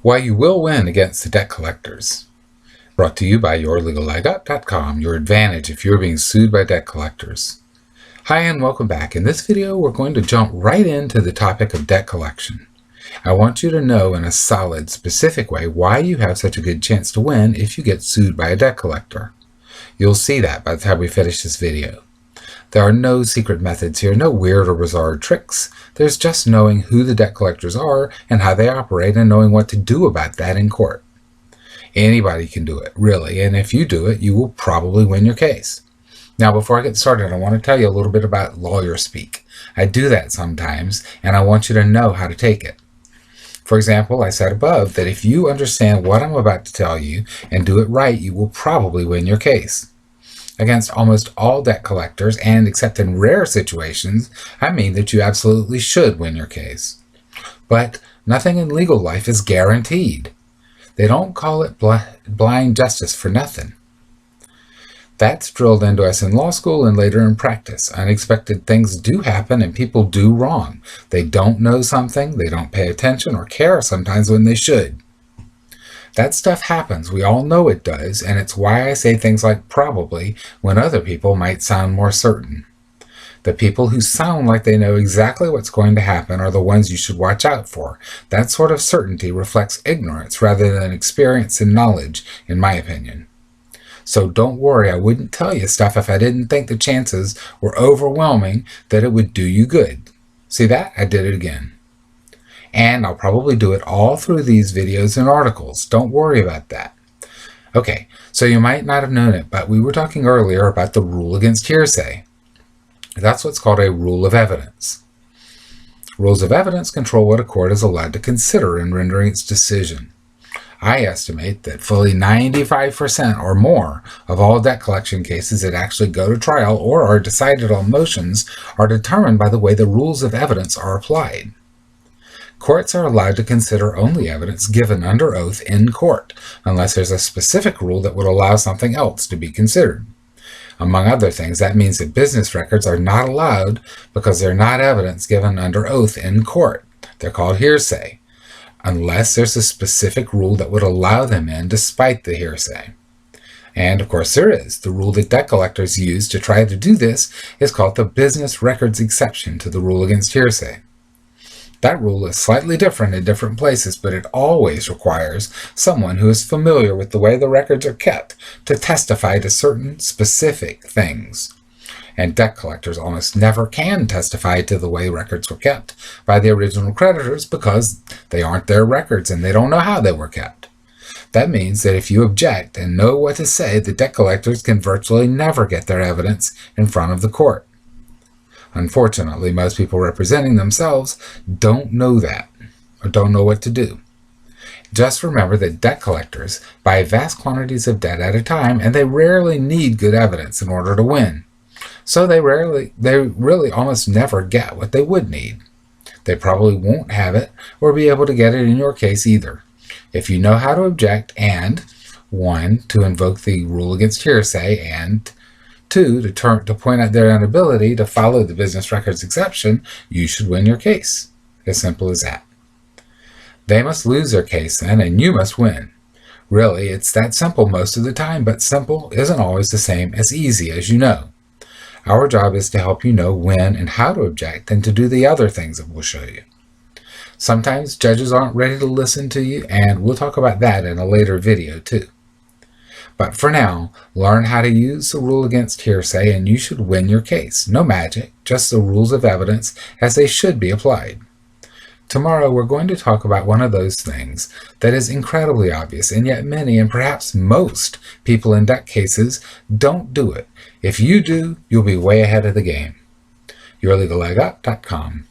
Why you will win against the debt collectors. Brought to you by yourlegalleg.com, your advantage if you're being sued by debt collectors. Hi and welcome back. In this video, we're going to jump right into the topic of debt collection. I want you to know in a solid, specific way why you have such a good chance to win if you get sued by a debt collector. You'll see that by the time we finish this video. There are no secret methods here, no weird or bizarre tricks. There's just knowing who the debt collectors are and how they operate and knowing what to do about that in court. Anybody can do it, really, and if you do it, you will probably win your case. Now, before I get started, I want to tell you a little bit about lawyer speak. I do that sometimes, and I want you to know how to take it. For example, I said above that if you understand what I'm about to tell you and do it right, you will probably win your case. Against almost all debt collectors, and except in rare situations, I mean that you absolutely should win your case. But nothing in legal life is guaranteed. They don't call it blind justice for nothing. That's drilled into us in law school and later in practice. Unexpected things do happen and people do wrong. They don't know something, they don't pay attention or care sometimes when they should. That stuff happens, we all know it does, and it's why I say things like probably when other people might sound more certain. The people who sound like they know exactly what's going to happen are the ones you should watch out for. That sort of certainty reflects ignorance rather than experience and knowledge, in my opinion. So don't worry, I wouldn't tell you stuff if I didn't think the chances were overwhelming that it would do you good. See that? I did it again. And I'll probably do it all through these videos and articles. Don't worry about that. Okay, so you might not have known it, but we were talking earlier about the rule against hearsay. That's what's called a rule of evidence. Rules of evidence control what a court is allowed to consider in rendering its decision. I estimate that fully 95% or more of all debt collection cases that actually go to trial or are decided on motions are determined by the way the rules of evidence are applied. Courts are allowed to consider only evidence given under oath in court, unless there's a specific rule that would allow something else to be considered. Among other things, that means that business records are not allowed because they're not evidence given under oath in court. They're called hearsay, unless there's a specific rule that would allow them in despite the hearsay. And of course there is. The rule that debt collectors use to try to do this is called the business records exception to the rule against hearsay. That rule is slightly different in different places, but it always requires someone who is familiar with the way the records are kept to testify to certain specific things. And debt collectors almost never can testify to the way records were kept by the original creditors because they aren't their records and they don't know how they were kept. That means that if you object and know what to say, the debt collectors can virtually never get their evidence in front of the court. Unfortunately, most people representing themselves don't know that or don't know what to do. Just remember that debt collectors buy vast quantities of debt at a time, and they rarely need good evidence in order to win. So they really almost never get what they would need. They probably won't have it or be able to get it in your case either. If you know how to object and, 1, to invoke the rule against hearsay, and 2, to point out their inability to follow the business records exception, you should win your case. As simple as that. They must lose their case then, and you must win. Really, it's that simple most of the time, but simple isn't always the same as easy, as you know. Our job is to help you know when and how to object and to do the other things that we'll show you. Sometimes judges aren't ready to listen to you, and we'll talk about that in a later video too. But for now, learn how to use the rule against hearsay and you should win your case. No magic, just the rules of evidence as they should be applied. Tomorrow we're going to talk about one of those things that is incredibly obvious, and yet many and perhaps most people in debt cases don't do it. If you do, you'll be way ahead of the game. yourlegalleg.com